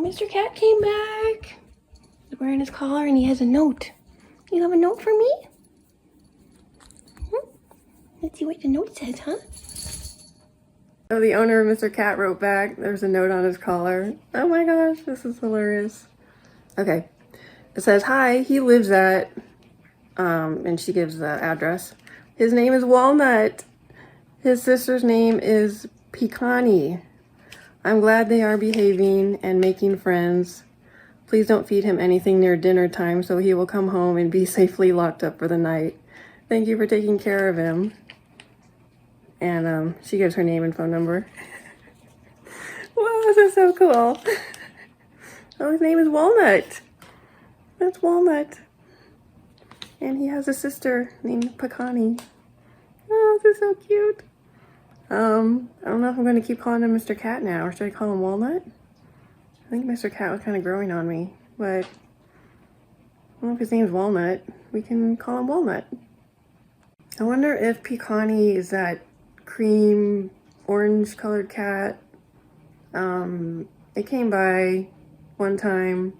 Mr. Cat came back. He's wearing his collar and he has a note. You have a note for me? Let's see what the note says, huh? So the owner of Mr. Cat wrote back. There's a note on his collar. Oh my gosh, this is hilarious. Okay. It says, hi, he lives at, and she gives the address. His name is Walnut. His sister's name is Pecani. I'm glad they are behaving and making friends. Please don't feed him anything near dinner time so he will come home and be safely locked up for the night. Thank you for taking care of him. And she gives her name and phone number. Wow, this is so cool. Oh, his name is Walnut. That's Walnut. And he has a sister named Pecani. Oh, this is so cute. I don't know if I'm going to keep calling him Mr. Cat now, or should I call him Walnut? I think Mr. Cat was kind of growing on me, but I don't know if his name's Walnut. We can call him Walnut. I wonder if Pecani is that cream orange colored cat. It came by one time.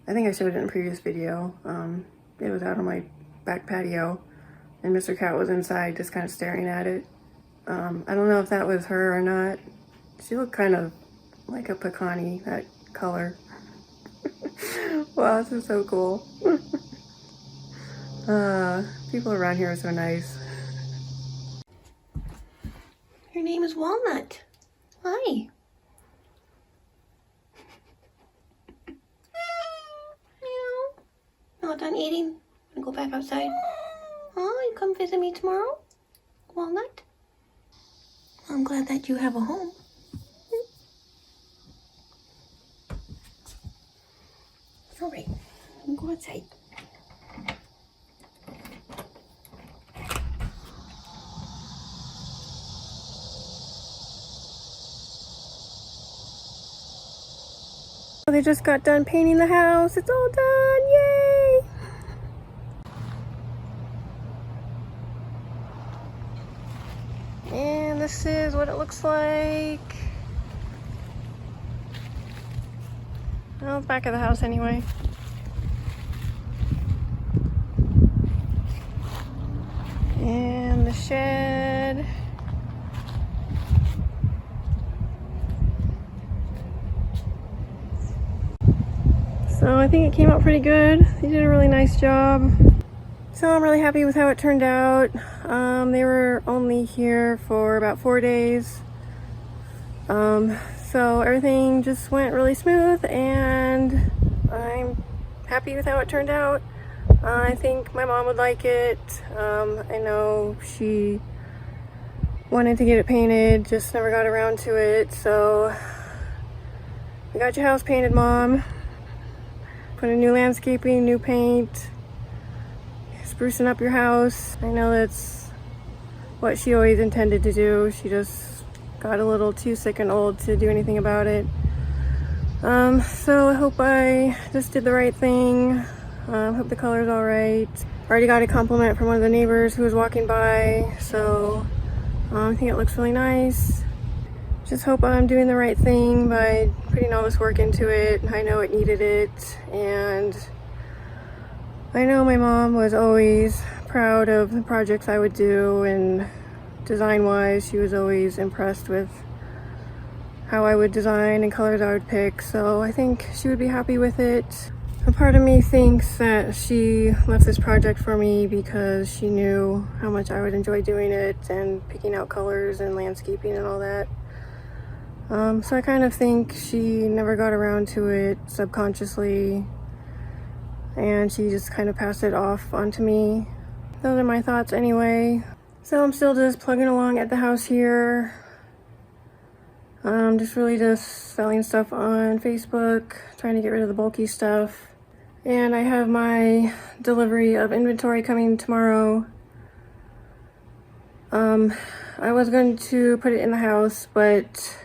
I think I showed it in a previous video. It was out on my back patio and Mr. Cat was inside just kind of staring at it. I don't know if that was her or not. She looked kind of like a Pecani, that color. Wow, this is so cool. People around here are so nice. Your name is Walnut. Hi. Meow. Not done eating? Wanna go back outside? Oh, you come visit me tomorrow? Walnut? I'm glad that you have a home. All right, go outside. They just got done painting the house. It's all done, yay! And this is what it looks like. Well, it's back of the house anyway. And the shed. So I think it came out pretty good. They did a really nice job. So I'm really happy with how it turned out. They were only here for about 4 days. So everything just went really smooth and I'm happy with how it turned out. I think my mom would like it. I know she wanted to get it painted, just never got around to it. So we got your house painted, Mom. Put in new landscaping, new paint, sprucing up your house. I know that's what she always intended to do. She just got a little too sick and old to do anything about it. So I hope I just did the right thing. Hope the color's all right. Already got a compliment from one of the neighbors who was walking by, so I think it looks really nice. Just hope I'm doing the right thing by putting all this work into it. I know it needed it, and I know my mom was always proud of the projects I would do, and design-wise, she was always impressed with how I would design and colors I would pick, so I think she would be happy with it. A part of me thinks that she left this project for me because she knew how much I would enjoy doing it and picking out colors and landscaping and all that. So I kind of think she never got around to it subconsciously, and she just kind of passed it off onto me. Those are my thoughts anyway. So I'm still just plugging along at the house here. Just really just selling stuff on Facebook, trying to get rid of the bulky stuff. And I have my delivery of inventory coming tomorrow. I was going to put it in the house, but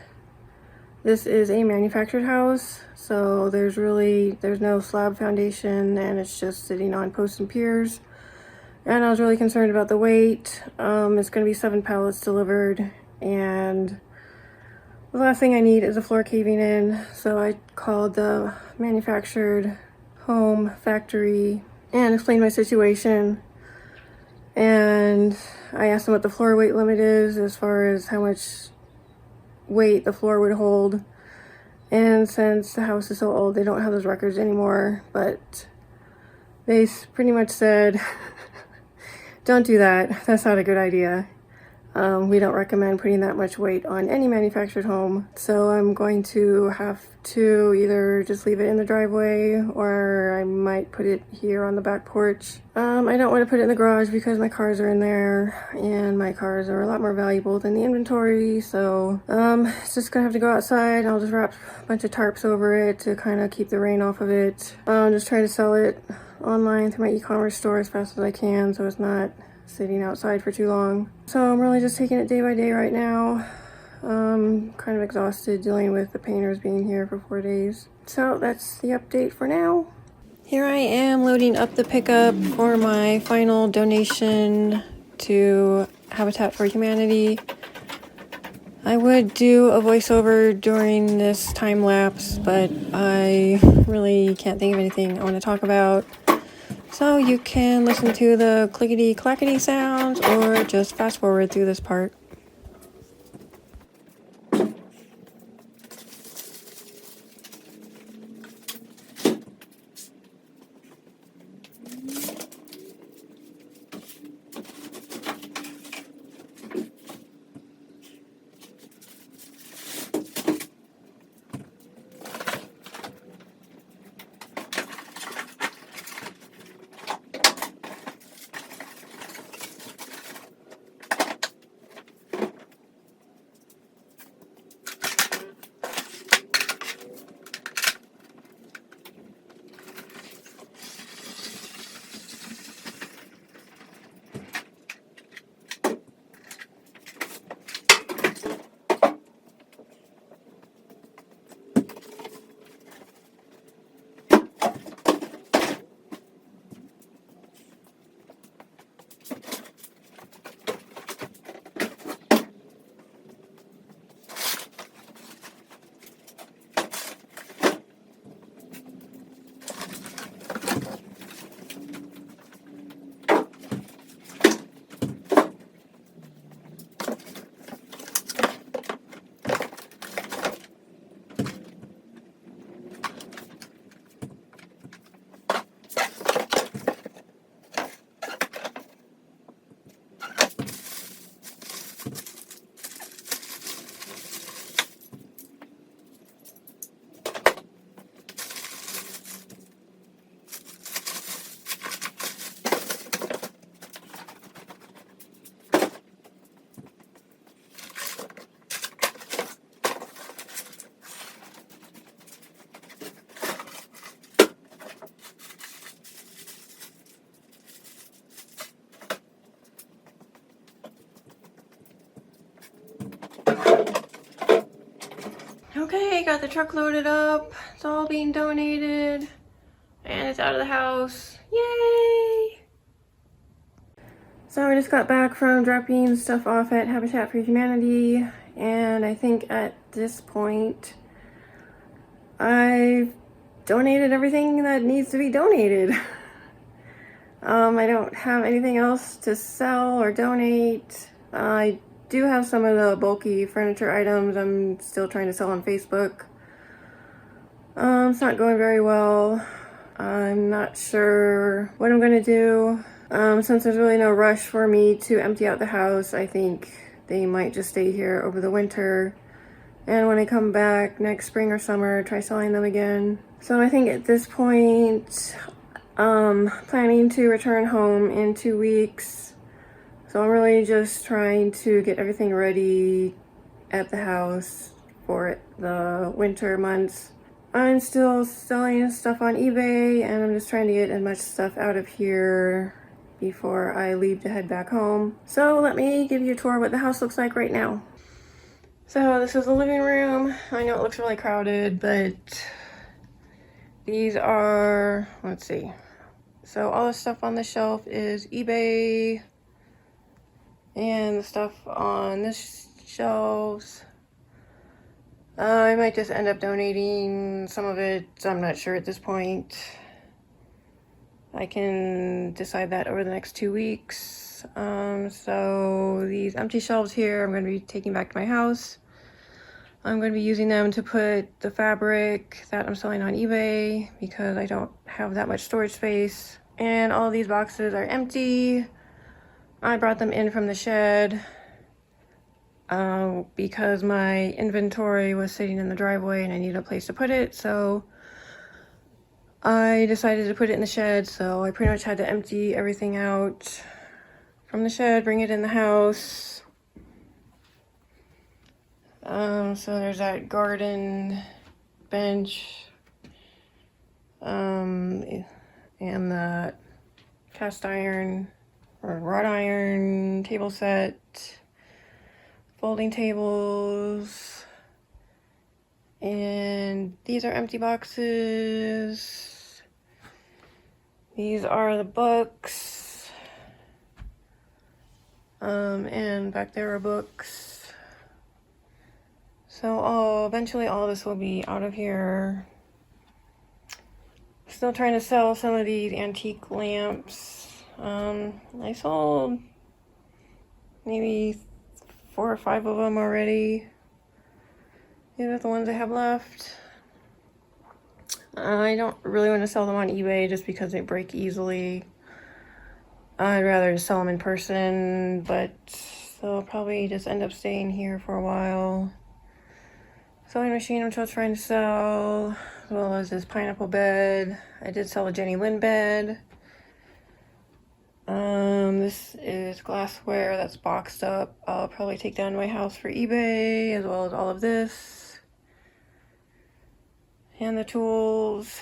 this is a manufactured house, so there's no slab foundation, and it's just sitting on posts and piers. And I was really concerned about the weight. It's going to be 7 pallets delivered, and The last thing I need is a floor caving in, so I called the manufactured home factory and explained my situation. And I asked them what the floor weight limit is as far as how much weight the floor would hold. And since the house is so old, they don't have those records anymore, but they pretty much said, don't do that. That's not a good idea. We don't recommend putting that much weight on any manufactured home. So I'm going to have to either just leave it in the driveway, or I might put it here on the back porch. I don't want to put it in the garage because my cars are in there, and my cars are a lot more valuable than the inventory. So it's just gonna have to go outside. I'll just wrap a bunch of tarps over it to kind of keep the rain off of it. Just try to sell it online through my e-commerce store as fast as I can, so it's not sitting outside for too long. So I'm really just taking it day by day right now. Kind of exhausted dealing with the painters being here for 4 days. So that's the update for now. Here I am loading up the pickup for my final donation to Habitat for Humanity. I would do a voiceover during this time lapse, but I really can't think of anything I want to talk about. So you can listen to the clickety clackety sounds or just fast forward through this part. Okay, got the truck loaded up. It's all being donated. And it's out of the house. Yay! So I just got back from dropping stuff off at Habitat for Humanity. And I think at this point, I've donated everything that needs to be donated. I don't have anything else to sell or donate. I do have some of the bulky furniture items I'm still trying to sell on Facebook. It's not going very well. I'm not sure what I'm gonna do. Since there's really no rush for me to empty out the house, I think they might just stay here over the winter. And when I come back next spring or summer, try selling them again. So I think at this point, planning to return home in 2 weeks. So I'm really just trying to get everything ready at the house for the winter months. I'm still selling stuff on eBay, and I'm just trying to get as much stuff out of here before I leave to head back home. So let me give you a tour of what the house looks like right now. So this is the living room. I know it looks really crowded, but these are, let's see. So all the stuff on the shelf is eBay, and the stuff on this shelves I might just end up donating some of it. I'm not sure at this point. I can decide that over the next 2 weeks. So these empty shelves here, I'm going to be taking back to my house. I'm going to be using them to put the fabric that I'm selling on eBay because I don't have that much storage space. And all these boxes are empty. I brought them in from the shed because my inventory was sitting in the driveway and I needed a place to put it. So I decided to put it in the shed. So I pretty much had to empty everything out from the shed, bring it in the house. So there's that garden bench, and the cast iron or wrought iron table set, folding tables, and these are empty boxes. These are the books, and back there are books. So eventually all this will be out of here. Still trying to sell some of these antique lamps. I sold maybe 4 or 5 of them already. These are the ones I have left. I don't really want to sell them on eBay just because they break easily. I'd rather just sell them in person, but they'll probably just end up staying here for a while. Sewing machine I'm still trying to sell, as well as this pineapple bed. I did sell a Jenny Lynn bed. This is glassware that's boxed up. I'll probably take down to my house for eBay, as well as all of this. And the tools.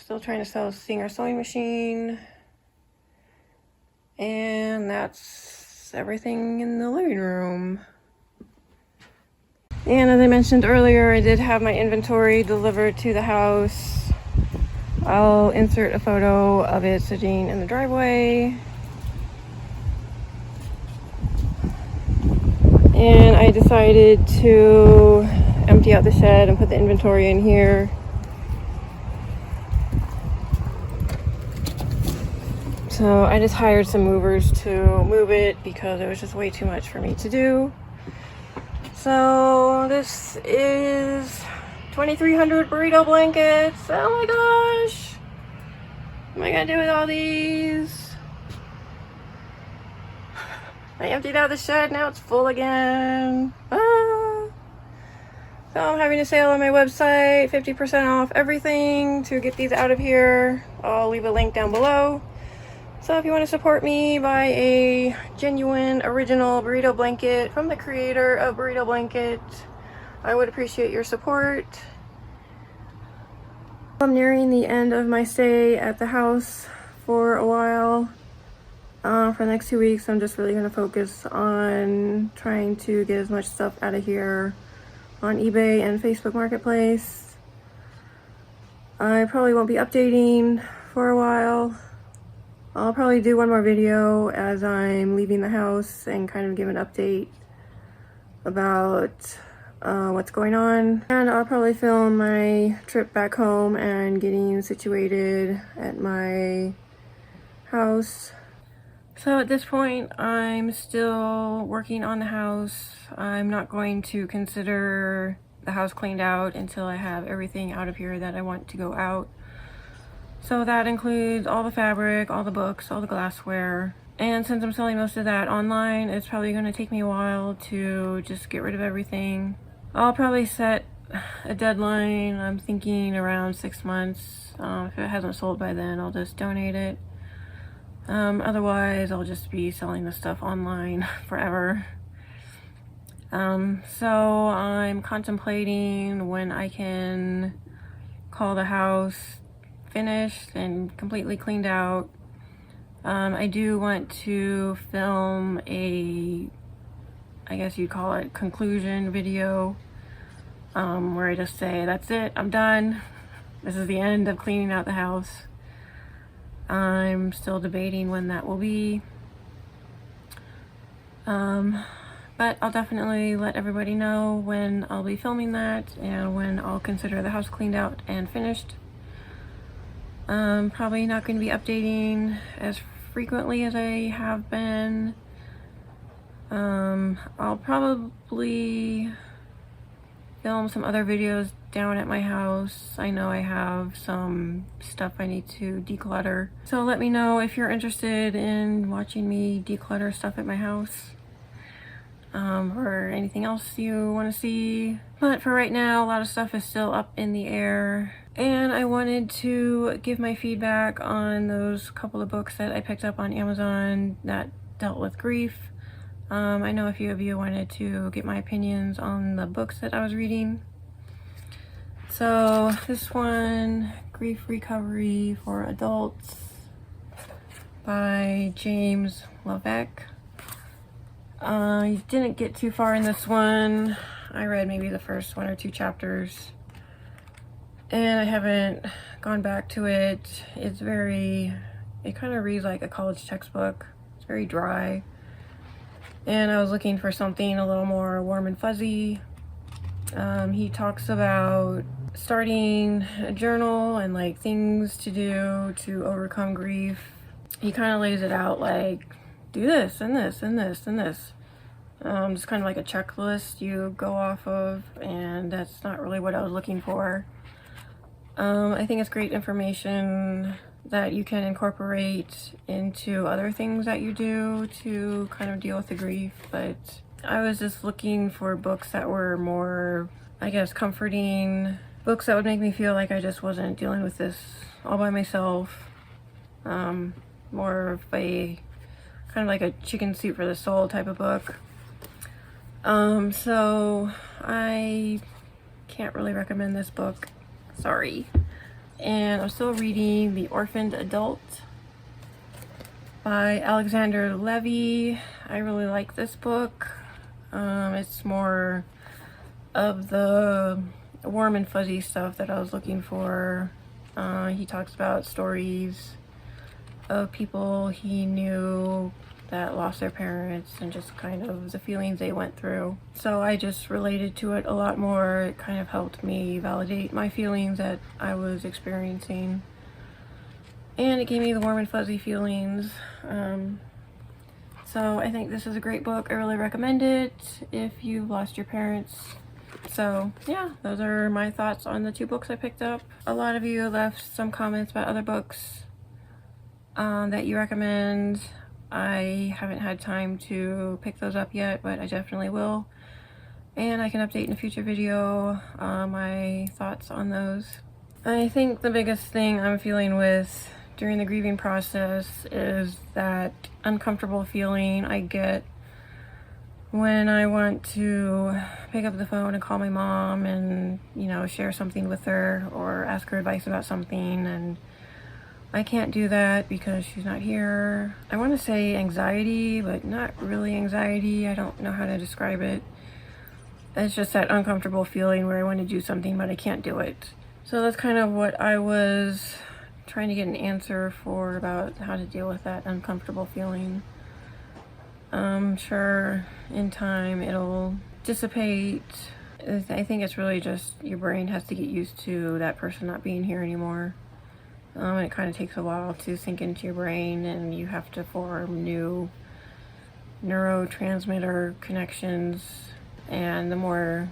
Still trying to sell a Singer sewing machine. And that's everything in the living room. And as I mentioned earlier, I did have my inventory delivered to the house. I'll insert a photo of it sitting in the driveway. And I decided to empty out the shed and put the inventory in here. So I just hired some movers to move it because it was just way too much for me to do. So this is 2,300 burrito blankets. Oh my gosh. What am I gonna do with all these? I emptied out the shed, now it's full again. So I'm having a sale on my website, 50% off everything to get these out of here. I'll leave a link down below. So if you want to support me, buy a genuine original burrito blanket from the creator of Burrito Blanket. I would appreciate your support. I'm nearing the end of my stay at the house for a while. For the next 2 weeks, I'm just really going to focus on trying to get as much stuff out of here on eBay and Facebook Marketplace. I probably won't be updating for a while. I'll probably do one more video as I'm leaving the house and kind of give an update about what's going on. And I'll probably film my trip back home and getting situated at my house. So at this point, I'm still working on the house. I'm not going to consider the house cleaned out until I have everything out of here that I want to go out. So that includes all the fabric, all the books, all the glassware. And since I'm selling most of that online, it's probably going to take me a while to just get rid of everything. I'll probably set a deadline. I'm thinking around 6 months. If it hasn't sold by then, I'll just donate it. Otherwise, I'll just be selling the stuff online forever. So I'm contemplating when I can call the house finished and completely cleaned out. I do want to film a, I guess you'd call it, conclusion video, where I just say, that's it, I'm done. This is the end of cleaning out the house. I'm still debating when that will be. But But I'll definitely let everybody know when I'll be filming that and when I'll consider the house cleaned out and finished. Probably not going to be updating as frequently as I have been. I'll probably film some other videos down at my house. I know I have some stuff I need to declutter. So let me know if you're interested in watching me declutter stuff at my house. Or anything else you want to see. But for right now, a lot of stuff is still up in the air. And I wanted to give my feedback on those couple of books that I picked up on Amazon that dealt with grief. I know a few of you wanted to get my opinions on the books that I was reading. So this one, Grief Recovery for Adults by James Leveque. I didn't get too far in this one. I read maybe the first 1 or 2 chapters. And I haven't gone back to it. It kind of reads like a college textbook. It's very dry. And I was looking for something a little more warm and fuzzy. He talks about starting a journal and like things to do to overcome grief. He kind of lays it out like, do this and this and this and this. Just kind of like a checklist you go off of, and that's not really what I was looking for. I think it's great information that you can incorporate into other things that you do to kind of deal with the grief, but I was just looking for books that were more, I guess, comforting, books that would make me feel like I just wasn't dealing with this all by myself. More of a kind of like a chicken soup for the soul type of book. So I can't really recommend this book, sorry. And I'm still reading The Orphaned Adult by Alexander Levy. I really like this book. It's more of the warm and fuzzy stuff that I was looking for. He talks about stories of people he knew that lost their parents and just kind of the feelings they went through. So I just related to it a lot more. It kind of helped me validate my feelings that I was experiencing. And it gave me the warm and fuzzy feelings. So I think this is a great book. I really recommend it if you've lost your parents. So yeah, those are my thoughts on the 2 books I picked up. A lot of you left some comments about other books that you recommend. I haven't had time to pick those up yet, but I definitely will. And I can update in a future video my thoughts on those. I think the biggest thing I'm feeling with during the grieving process is that uncomfortable feeling I get when I want to pick up the phone and call my mom and, you know, share something with her or ask her advice about something, and I can't do that because she's not here. I want to say anxiety, but not really anxiety. I don't know how to describe it. It's just that uncomfortable feeling where I want to do something, but I can't do it. So that's kind of what I was trying to get an answer for about how to deal with that uncomfortable feeling. I'm sure in time it'll dissipate. I think it's really just your brain has to get used to that person not being here anymore. And it kind of takes a while to sink into your brain, and you have to form new neurotransmitter connections, and the more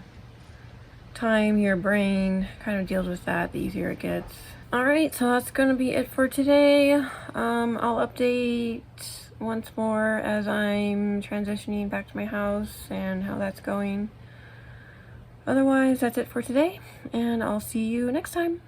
time your brain kind of deals with that, the easier it gets. Alright, so that's gonna be it for today. I'll update once more as I'm transitioning back to my house and how that's going. Otherwise, that's it for today, and I'll see you next time.